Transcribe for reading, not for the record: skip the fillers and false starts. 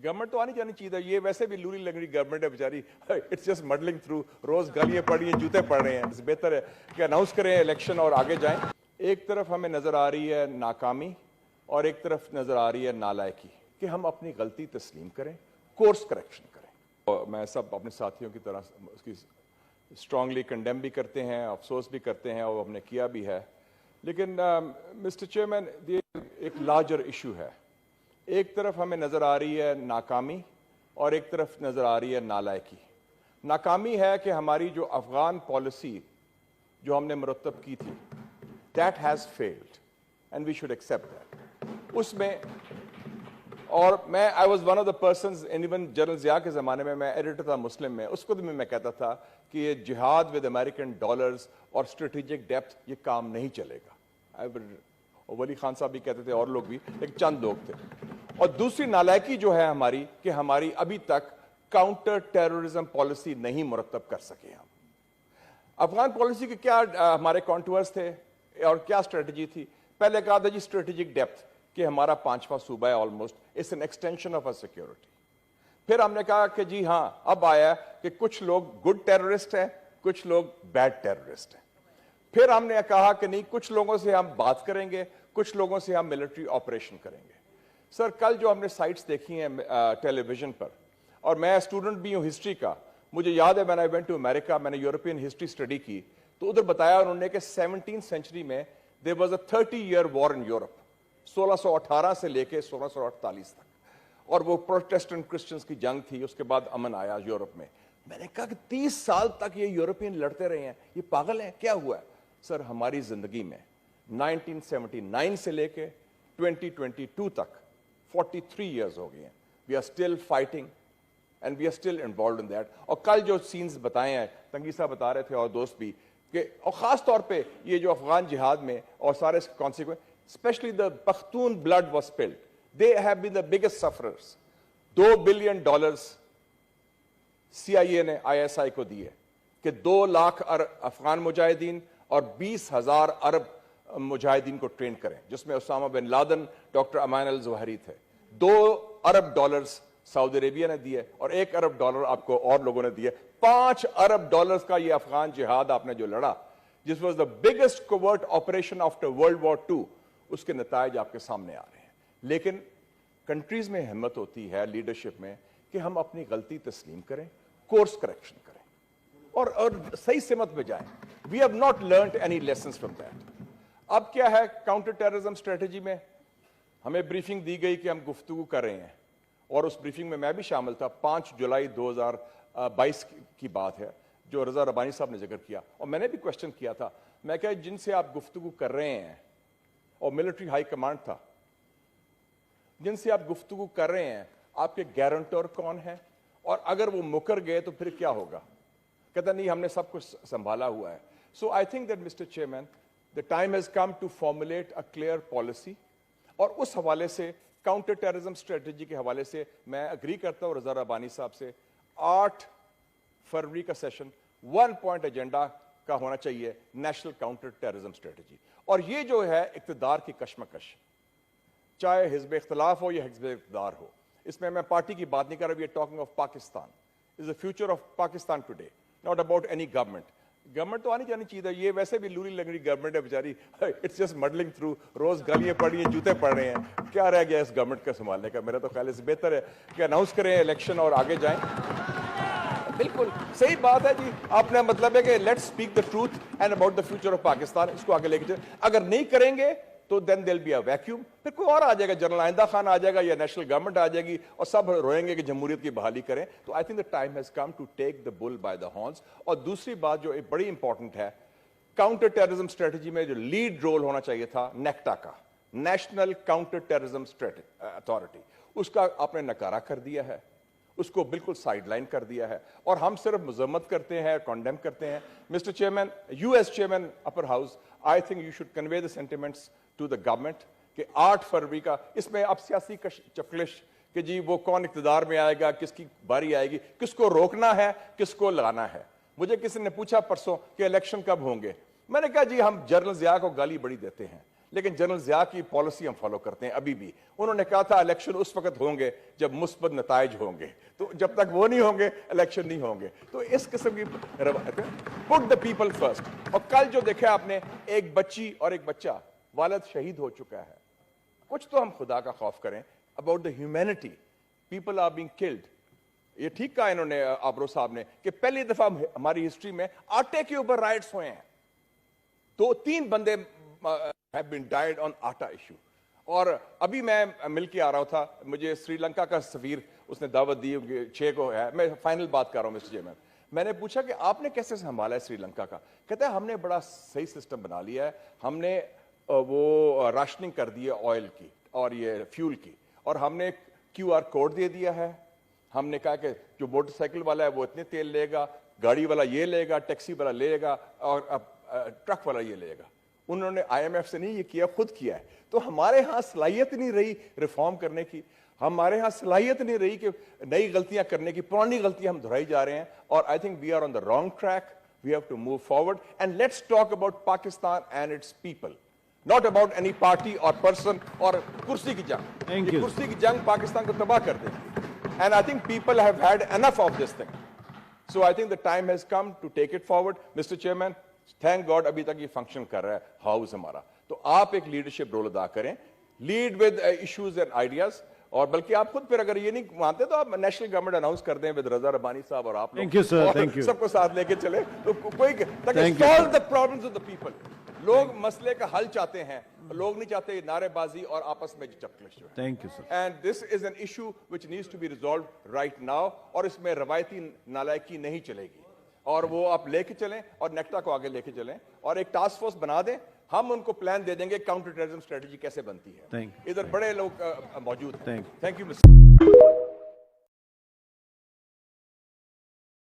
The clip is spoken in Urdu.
گورنمنٹ تو آنی جانی چاہیے. یہ ویسے بھی لوری لنگڑی گورنمنٹ ہے بیچاری, اٹس جسٹ مڈلنگ تھرو, روز گالیاں پڑ رہی ہیں, جوتے پڑ رہے ہیں. بہتر ہے کہ اناؤنس کریں الیکشن اور آگے جائیں. ایک طرف ہمیں نظر آ رہی ہے ناکامی اور ایک طرف نظر آ رہی ہے نالائکی, کہ ہم اپنی غلطی تسلیم کریں, کورس کریکشن کریں. اور میں سب اپنے ساتھیوں کی طرح اس کی اسٹرانگلی کنڈیم بھی کرتے ہیں, افسوس بھی کرتے ہیں, اور ہم نے کیا بھی ہے. لیکن مسٹر چیئرمین, یہ ایک لارجر ایشو ہے. ایک طرف ہمیں نظر آ رہی ہے ناکامی اور ایک طرف نظر آ رہی ہے نالائکی. ناکامی ہے کہ ہماری جو افغان پالیسی جو ہم نے مرتب کی تھی, that has failed and we should accept that. اس میں, اور میں I was one of the persons, even general Zia کے زمانے میں میں ایڈیٹر تھا مسلم میں, اس کو بھی میں کہتا تھا کہ یہ جہاد ود امریکن ڈالرز اور اسٹریٹجک ڈیپتھ یہ کام نہیں چلے گا. ولی خان صاحب بھی کہتے تھے, اور لوگ بھی, ایک چند لوگ تھے. اور دوسری نالائکی جو ہے ہماری, کہ ہماری ابھی تک کاؤنٹر ٹیررزم پالیسی نہیں مرتب کر سکے ہم. افغان پالیسی کے کیا ہمارے کانٹورز تھے اور کیا اسٹریٹجی تھی؟ پہلے کہا تھا جی اسٹریٹجک ڈیپتھ, کہ ہمارا 5واں صوبہ ہے almost, it's an extension of our security. پھر ہم نے کہا کہ جی ہاں, اب آیا کہ کچھ لوگ گڈ ٹیررسٹ ہیں, کچھ لوگ بیڈ ٹیررسٹ ہیں. پھر ہم نے کہا کہ نہیں, کچھ لوگوں سے ہم بات کریں گے, کچھ لوگوں سے ہم ملٹری آپریشن کریں گے. سر, کل جو ہم نے سائٹس دیکھی ہیں ٹیلی ویژن پر, اور میں اسٹوڈنٹ بھی ہوں ہسٹری کا, مجھے یاد ہے when I went to America, میں نے یورپین ہسٹری اسٹڈی کی, تو ادھر بتایا انہوں نے کہ 17th سینچری میں there was a 30-year war in Europe, 1618 سے لے کے 1648 تک, اور وہ پروٹیسٹنٹ کرسچنز کی جنگ تھی. اس کے بعد امن آیا یورپ میں. میں نے کہا کہ 30 سال تک یہ یورپین لڑتے رہے ہیں, یہ پاگل ہیں, کیا ہوا ہے؟ سر, ہماری زندگی میں 1979 سے لے کے 2022 تک 43 years ہو گئے ہیں. We are still fighting and we are still involved in that. اور کل جو سینز بتائے ہیں, تنگی صاحب بتا رہے تھے اور دوست بھی, کہ اور خاص طور پہ یہ جو افغان جہاد میں اور سارے consequence, especially the Pakhtun blood was spilled, they have been the biggest sufferers. $2 billion CIA نے ISI کو دیے کہ 2 لاکھ افغان مجاہدین اور 20,000 عرب مجاہدین کو ٹرین کریں, جس میں اسامہ بن لادن, ڈاکٹر امان الظہری تھے. $2 ارب سعودی عربیہ نے دیے, اور $1 ارب آپ کو اور لوگوں نے دیے. $5 ارب کا یہ افغان جہاد آپ نے جو لڑا, جس was the biggest covert operation after world war 2, اس کے نتائج آپ کے سامنے آ رہے ہیں. لیکن کنٹریز میں ہمت ہوتی ہے لیڈرشپ میں کہ ہم اپنی غلطی تسلیم کریں, کورس کریکشن کریں, اور صحیح سمت میں جائیں. We have not learned any lessons from that. اب کیا ہے کاؤنٹر ٹیررزم اسٹریٹجی میں, ہمیں بریفنگ دی گئی کہ ہم گفتگو کر رہے ہیں, اور اس بریفنگ میں بھی شامل تھا. 5 جولائی 2022 کی بات ہے جو رضا ربانی صاحب نے ذکر کیا, اور میں نے بھی کوشچن کیا تھا. میں کہا جن سے آپ گفتگو کر رہے ہیں, اور ملٹری ہائی کمانڈ تھا, جن سے آپ گفتگو کر رہے ہیں, آپ کے گارنٹور کون ہیں, اور اگر وہ مکر گئے تو پھر کیا ہوگا؟ کہتا نہیں, ہم نے سب کچھ سنبھالا ہوا ہے. So I think that mister chairman, the time has come to formulate a clear policy. اور اس حوالے سے کاؤنٹر ٹیررزم اسٹریٹجی کے حوالے سے میں اگری کرتا ہوں رضا ربانی صاحب سے. 8 فروری کا سیشن 1 پوائنٹ ایجنڈا کا ہونا چاہیے, نیشنل کاؤنٹر ٹیررزم اسٹریٹجی. اور یہ جو ہے اقتدار کی کشمکش, چاہے حزب اختلاف ہو یا حزب اقتدار ہو, اس میں پارٹی کی بات نہیں کر رہا. We are talking of Pakistan, is the future of Pakistan today, not about any government. Government تو آنی جانی چاہیے. یہ ویسے بھی لوری لنگڑی گورنمنٹ ہے بیچاری, اٹس جسٹ مڈلنگ تھرو, روز گالیاں پڑ رہی ہیں, جوتے پڑ رہے ہیں. کیا رہ گیا اس گورنمنٹ کا سنبھالنے کا؟ میرا تو خیال ہے بہتر ہے کہ اناؤنس کریں الیکشن اور آگے جائیں. بالکل صحیح بات ہے جی, آپ نے مطلب ہے کہ let's speak the truth and about the future of Pakistan, اس کو آگے لے کے چلیں. اگر نہیں کریں گے تو دین دیر ول بی اے ویکیوم. پھر کوئی اور آ جائے گا, جنرل آئندہ خان آ جائے گا یا نیشنل گورنمنٹ آ جائے گی, اور سب روئیں گے کہ جمہوریت کی بحالی کریں. تو I think the time has come to take the bull by the horns. اور دوسری بات جو بڑی امپورٹنٹ ہے, کاؤنٹر ٹیررزم اسٹریٹجی میں جو لیڈ رول ہونا چاہیے تھا نیکٹا کا, نیشنل کاؤنٹر ٹیررزم اتھارٹی, اس کا آپ نے نکارہ کر دیا ہے, اس کو بالکل سائڈ لائن کر دیا ہے, اور ہم صرف مذمت کرتے ہیں, کنڈیم کرتے ہیں. Mister chairman, you as chairman upper house, I think you should convey the sentiments to the government کہ 8 فروری کا, اس میں اب سیاسی چپلش کہ جی وہ کون اقتدار میں آئے گا, کس کی باری آئے گی, کس کو روکنا ہے, کس کو لگانا ہے. مجھے کسی نے پوچھا پرسوں کہ الیکشن کب ہوں گے, میں نے کہا جی ہم جنرل ضیاء کو گالی بڑی دیتے ہیں, لیکن جنرل ضیاء کی پالیسی ہم فالو کرتے ہیں ابھی بھی. انہوں نے کہا تھا الیکشن اس وقت ہوں گے جب مثبت نتائج ہوں گے, تو جب تک وہ نہیں ہوں گے الیکشن نہیں ہوں گے. تو اس قسم کی پٹ دا پیپل فرسٹ. اور کل جو دیکھا آپ نے, ایک بچی اور ایک بچہ, والد شہید ہو چکا ہے. کچھ تو ہم خدا کا خوف کریں about the humanity. People are being killed. یہ ٹھیک کہا انہوں نے آبرو صاحب نے کہ پہلی دفعہ ہماری ہسٹری میں آٹے کے اوپر رائٹس ہوئے ہیں. 2-3 بندے have been died on آٹا ایشو. اور ابھی میں مل کے آ رہا تھا, مجھے سری لنکا کا سفیر اس نے دعوت دی 6 کو ہے. میں فائنل بات کر رہا ہوں مسٹر چیئرمین. میں نے پوچھا کہ آپ نے کیسے سنبھالا ہے سری لنکا کا؟ کہتے ہیں ہم نے بڑا صحیح سسٹم بنا لیا ہے. ہم نے وہ راشننگ کر دی ہے آئل کی اور یہ فیول کی, اور ہم نے QR کوڈ دے دیا ہے. ہم نے کہا کہ جو موٹر سائیکل والا ہے وہ اتنے تیل لے گا, گاڑی والا یہ لے گا, ٹیکسی والا لے گا, اور ٹرک والا یہ لے گا. انہوں نے IMF سے نہیں یہ کیا, خود کیا ہے. تو ہمارے ہاں صلاحیت نہیں رہی ریفارم کرنے کی, ہمارے ہاں صلاحیت نہیں رہی کہ نئی غلطیاں کرنے کی, پرانی غلطیاں ہم دہرائی جا رہے ہیں. اور I think we are on the wrong track. We have to move forward and let's talk about Pakistan and its people, not about any party or person اور کرسی کی جنگ. یہ کرسی کی جنگ پاکستان کو تباہ کر دے گی. And I think people have had enough of this thing. So I think the time has come to take it forward. Mr. Chairman, thank God ابھی تک یہ فنکشن کر رہا ہے ہاؤس ہمارا. تو آپ ایک لیڈرشپ رول ادا کریں, lead with issues and ideas. اور بلکہ آپ خود پھر اگر یہ نہیں مانتے تو آپ نیشنل گورنمنٹ اناؤنس کر دیں ود رضا ربانی صاحب اور آپ لوگ سب کو ساتھ لے کے چلے, تو کوئی solve the problems of the people. لوگ مسئلے کا حل چاہتے ہیں, لوگ نہیں چاہتے نعرے بازی اور آپس میں چپکلش. Thank you, sir. And this is an issue which needs to be resolved right now. اور اس میں روایتی نالائکی نہیں چلے گی, اور وہ آپ لے کے چلیں اور نیکٹا کو آگے لے کے چلیں, اور ایک ٹاسک فورس بنا دیں. ہم ان کو پلان دے دیں گے کاؤنٹر ٹیررزم اسٹریٹجی کیسے بنتی ہے. ادھر بڑے لوگ موجود ہیں. Thank you.